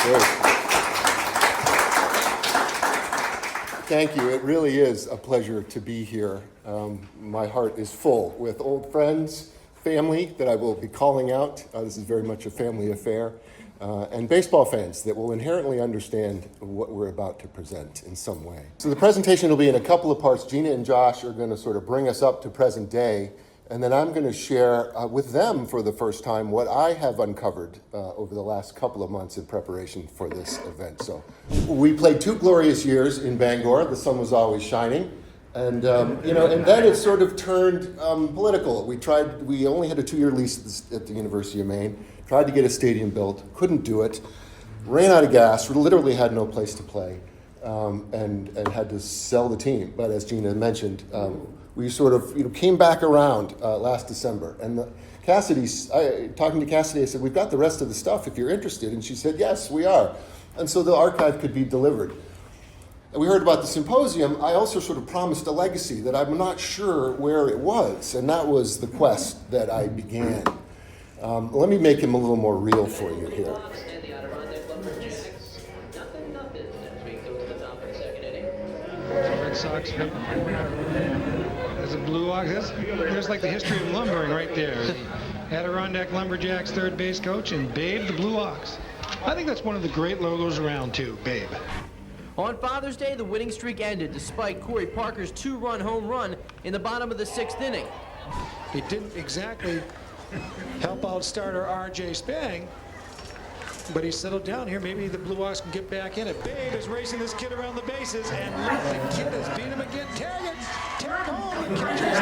Great. Thank you. It really is a pleasure to be here. My heart is full with old friends, family that I will be calling out. This is very much a family affair. And baseball fans that will inherently understand what we're about to present in some way. So the presentation will be in a couple of parts. Gina and Josh are going to sort of bring us up to present day, and then I'm going to share with them for the first time what I have uncovered over the last couple of months in preparation for this event. So we played 2 glorious years in Bangor. The sun was always shining. And and then it sort of turned political. We only had a 2-year lease at the University of Maine. Tried to get a stadium built, couldn't do it. Ran out of gas. Literally had no place to play, and had to sell the team. But as Gina mentioned, we sort of came back around last December. And talking to Cassidy, I said, "We've got the rest of the stuff if you're interested." And she said, "Yes, we are." And so the archive could be delivered. And we heard about the symposium. I also sort of promised a legacy that I'm not sure where it was, and that was the quest that I began. Let me make him a little more real for you here. Red Sox. There's a Blue Ox. There's like the history of lumbering right there. The Adirondack Lumberjacks third base coach and Babe the Blue Ox. I think that's one of the great logos around too, Babe. On Father's Day, the winning streak ended despite Corey Parker's 2-run home run in the bottom of the 6th inning. It didn't exactly help out starter R.J. Spang, but he settled down here. Maybe the Blue Ox can get back in it. Babe is racing this kid around the bases, and look, the kid has beat him again. Tag home, the catcher's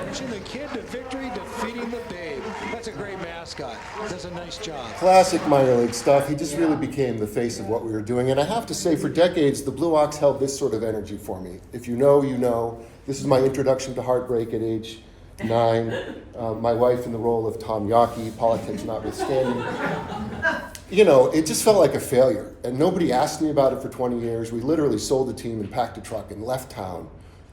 coaching the kid to victory, defeating the Babe. That's a great mascot. Does a nice job. Classic minor league stuff. He just really became the face of what we were doing. And I have to say, for decades, the Blue Ox held this sort of energy for me. If you know, you know. This is my introduction to Heartbreak at age 9. My wife in the role of Tom Yawkey, politics notwithstanding. It just felt like a failure. And nobody asked me about it for 20 years. We literally sold the team and packed a truck and left town.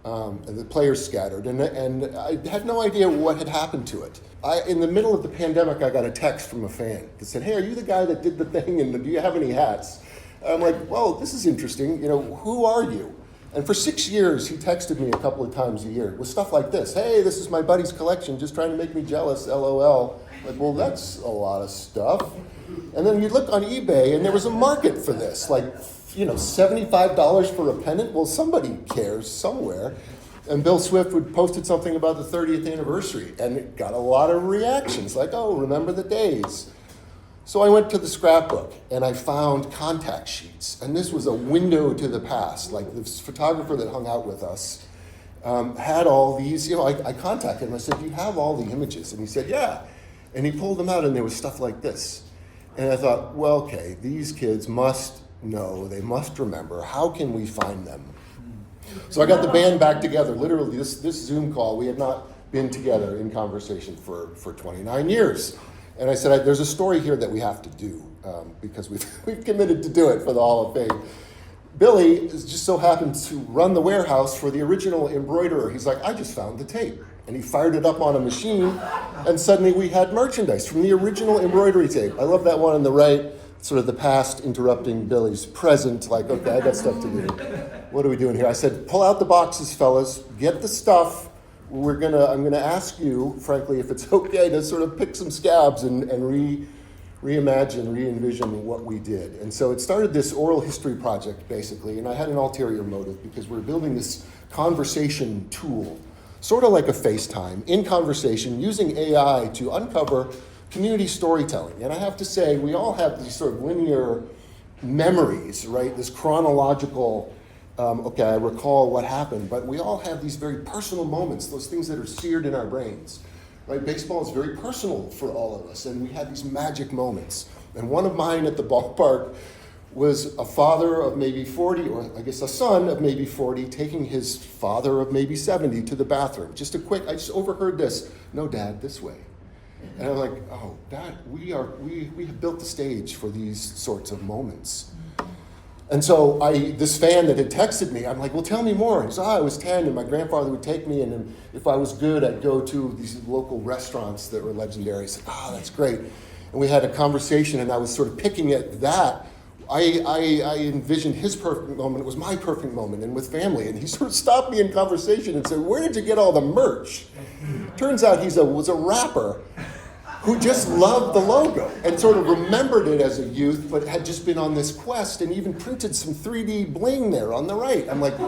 And the players scattered. And I had no idea what had happened to it. In the middle of the pandemic, I got a text from a fan that said, "Hey, are you the guy that did the thing? And do you have any hats?" And I'm like, "Well, this is interesting. Who are you?" And for 6 years, he texted me a couple of times a year with stuff like this. "Hey, this is my buddy's collection, just trying to make me jealous, LOL. Like, well, that's a lot of stuff. And then you look on eBay, and there was a market for this, like, $75 for a pennant. Well, somebody cares somewhere. And Bill Swift would posted something about the 30th anniversary, and it got a lot of reactions, like, "Oh, remember the days." So I went to the scrapbook and I found contact sheets. And this was a window to the past. Like this photographer that hung out with us had all these, I contacted him. I said, "Do you have all the images?" And he said, "Yeah." And he pulled them out and there was stuff like this. And I thought, well, okay, these kids must know, they must remember. How can we find them? So I got the band back together. Literally, this Zoom call, we had not been together in conversation for 29 years. And I said, there's a story here that we have to do because we've committed to do it for the Hall of Fame. Billy just so happened to run the warehouse for the original embroiderer. He's like, "I just found the tape." And he fired it up on a machine, and suddenly we had merchandise from the original embroidery tape. I love that one on the right, sort of the past interrupting Billy's present, like, okay, I got stuff to do. What are we doing here? I said, "Pull out the boxes, fellas, get the stuff. I'm gonna ask you, frankly, if it's okay to sort of pick some scabs and reimagine, re-envision what we did." And so it started this oral history project, basically, and I had an ulterior motive because we're building this conversation tool, sort of like a FaceTime, in conversation, using AI to uncover community storytelling. And I have to say, we all have these sort of linear memories, right? This chronological okay, I recall what happened, but we all have these very personal moments, those things that are seared in our brains, right? Baseball is very personal for all of us, and we had these magic moments. And one of mine at the ballpark was a father of maybe 40, or I guess a son of maybe 40, taking his father of maybe 70 to the bathroom. I just overheard this, "No, Dad, this way." And I'm like, oh, Dad, we have built the stage for these sorts of moments. And so this fan that had texted me, I'm like, "Well, tell me more." He said, "I was 10 and my grandfather would take me, and if I was good, I'd go to these local restaurants that were legendary." I said, "That's great." and we had a conversation, and I was sort of picking at that. I envisioned his perfect moment. It was my perfect moment, and with family. And he sort of stopped me in conversation and said, "Where did you get all the merch?" Turns out he was a rapper who just loved the logo and sort of remembered it as a youth, but had just been on this quest and even printed some 3D bling there on the right. I'm like,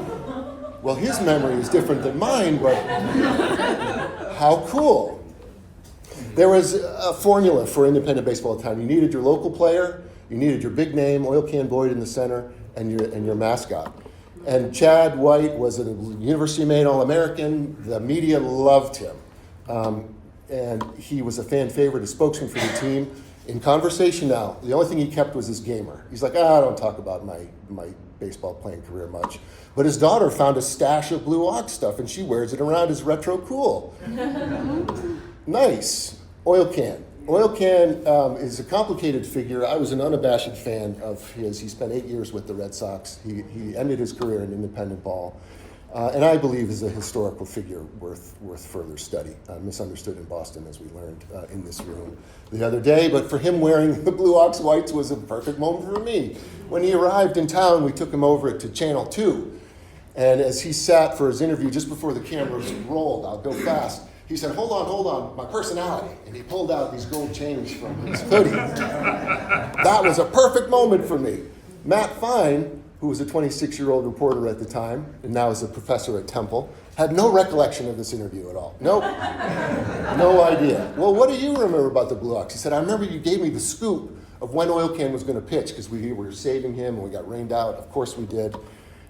well, his memory is different than mine, but how cool. There was a formula for independent baseball at the time. You needed your local player, you needed your big name, Oil Can Boyd in the center, and your mascot. And Chad White was a University of Maine All-American. The media loved him. And he was a fan favorite, a spokesman for the team. In conversation now, the only thing he kept was his gamer. He's like, I don't talk about my baseball playing career much. But his daughter found a stash of Blue Ox stuff, and she wears it around as retro cool. Nice. Oil Can. Oil Can is a complicated figure. I was an unabashed fan of his. He spent 8 years with the Red Sox. He ended his career in independent ball. And I believe is a historical figure worth further study. Misunderstood in Boston, as we learned in this room the other day. But for him, wearing the Blue Ox whites was a perfect moment for me. When he arrived in town, we took him over to Channel 2. And as he sat for his interview, just before the cameras rolled, I'll go fast, he said, hold on, my personality. And he pulled out these gold chains from his hoodie. That was a perfect moment for me. Matt Fine, who was a 26-year-old reporter at the time, and now is a professor at Temple, had no recollection of this interview at all. Nope. No idea. Well, what do you remember about the Blue Ox? He said, I remember you gave me the scoop of when Oil Can was going to pitch, because we were saving him and we got rained out. Of course we did.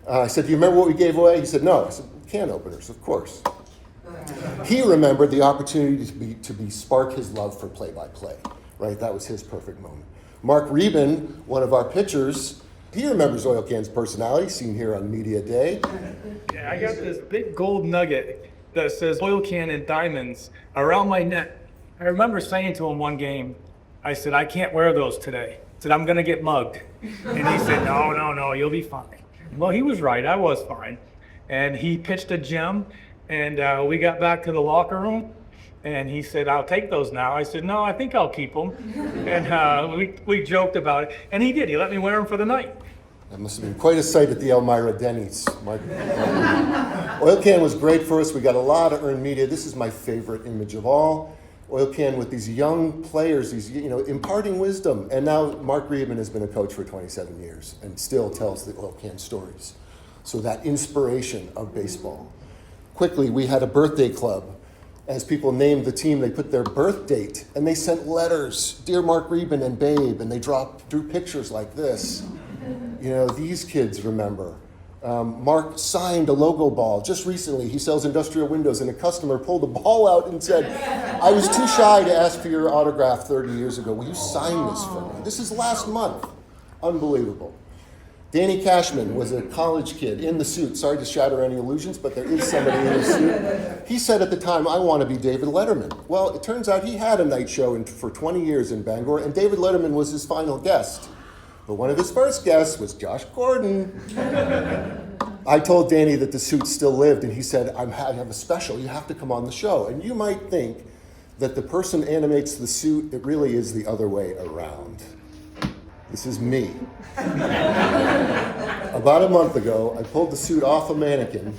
I said, do you remember what we gave away? He said, no. I said, can openers, of course. He remembered the opportunity to spark his love for play-by-play, right? That was his perfect moment. Mark Reben, one of our pitchers, he remembers Oil Can's personality, seen here on Media Day. Yeah, I got this big gold nugget that says Oil Can in diamonds around my neck. I remember saying to him one game, I said, I can't wear those today. I said, I'm going to get mugged. And he said, no, you'll be fine. Well, he was right. I was fine. And he pitched a gem, and we got back to the locker room, and he said, I'll take those now. I said, no, I think I'll keep them. And we joked about it. And he did. He let me wear them for the night. That must have been quite a sight at the Elmira Denny's. Oil Can was great for us. We got a lot of earned media. This is my favorite image of all. Oil Can with these young players, these imparting wisdom. And now Mark Reben has been a coach for 27 years and still tells the Oil Can stories. So that inspiration of baseball. Quickly, we had a birthday club. As people named the team, they put their birth date and they sent letters, Dear Mark Reben and Babe, and they drew pictures like this. These kids remember. Mark signed a logo ball. Just recently, he sells industrial windows, and a customer pulled a ball out and said, I was too shy to ask for your autograph 30 years ago. Will you sign this for me? This is last month. Unbelievable. Danny Cashman was a college kid in the suit. Sorry to shatter any illusions, but there is somebody in the suit. He said at the time, I want to be David Letterman. Well, it turns out he had a night show for 20 years in Bangor, and David Letterman was his final guest. But one of his first guests was Josh Gordon. I told Danny that the suit still lived, and he said, I have a special. You have to come on the show. And you might think that the person animates the suit. It really is the other way around. This is me. About a month ago, I pulled the suit off a mannequin.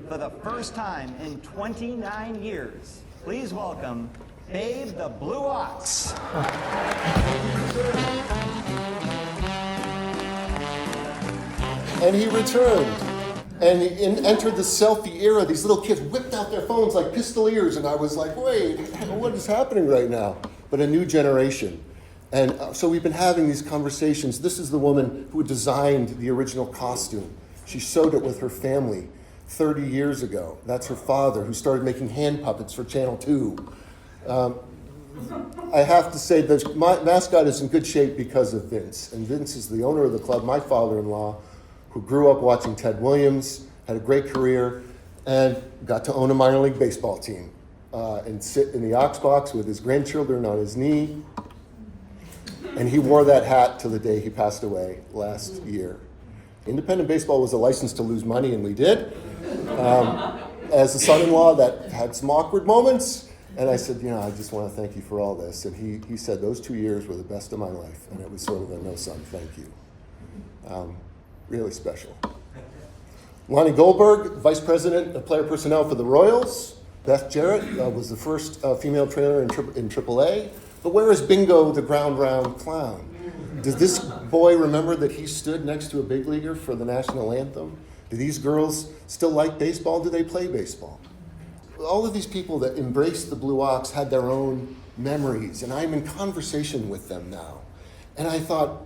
For the first time in 29 years, please welcome Babe the Blue Ox. And he returned. And he entered the selfie era. These little kids whipped out their phones like pistoliers, and I was like, wait, what is happening right now? But a new generation. And so we've been having these conversations. This is the woman who designed the original costume. She sewed it with her family 30 years ago. That's her father, who started making hand puppets for Channel 2. I have to say that my mascot is in good shape because of Vince. And Vince is the owner of the club, my father-in-law, who grew up watching Ted Williams, had a great career, and got to own a minor league baseball team and sit in the Ox box with his grandchildren on his knee. And he wore that hat till the day he passed away last year. Independent baseball was a license to lose money, and we did. as a son-in-law that had some awkward moments. And I said, I just want to thank you for all this. And he said, those 2 years were the best of my life. And it was sort of a no, son, thank you. Really special. Lonnie Goldberg, Vice President of Player Personnel for the Royals. Beth Jarrett was the first female trainer in AAA. But where is Bingo, the ground round clown? Does this boy remember that he stood next to a big leaguer for the national anthem? Do these girls still like baseball? Do they play baseball? All of these people that embraced the Blue Ox had their own memories, and I'm in conversation with them now. And I thought,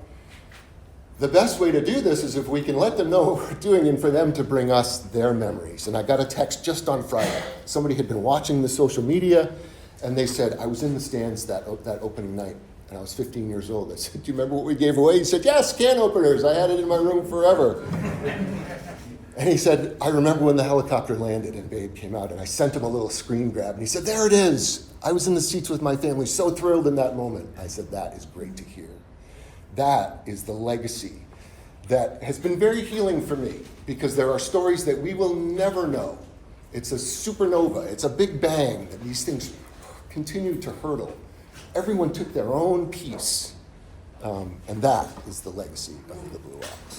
the best way to do this is if we can let them know what we're doing and for them to bring us their memories. And I got a text just on Friday. Somebody had been watching the social media, and they said, I was in the stands that opening night, and I was 15 years old. I said, do you remember what we gave away? He said, yes, can openers. I had it in my room forever. And he said, I remember when the helicopter landed and Babe came out, and I sent him a little screen grab, and he said, there it is. I was in the seats with my family, so thrilled in that moment. I said, that is great to hear. That is the legacy that has been very healing for me, because there are stories that we will never know. It's a supernova. It's a big bang that these things continue to hurtle. Everyone took their own piece, and that is the legacy of the Blue Ox.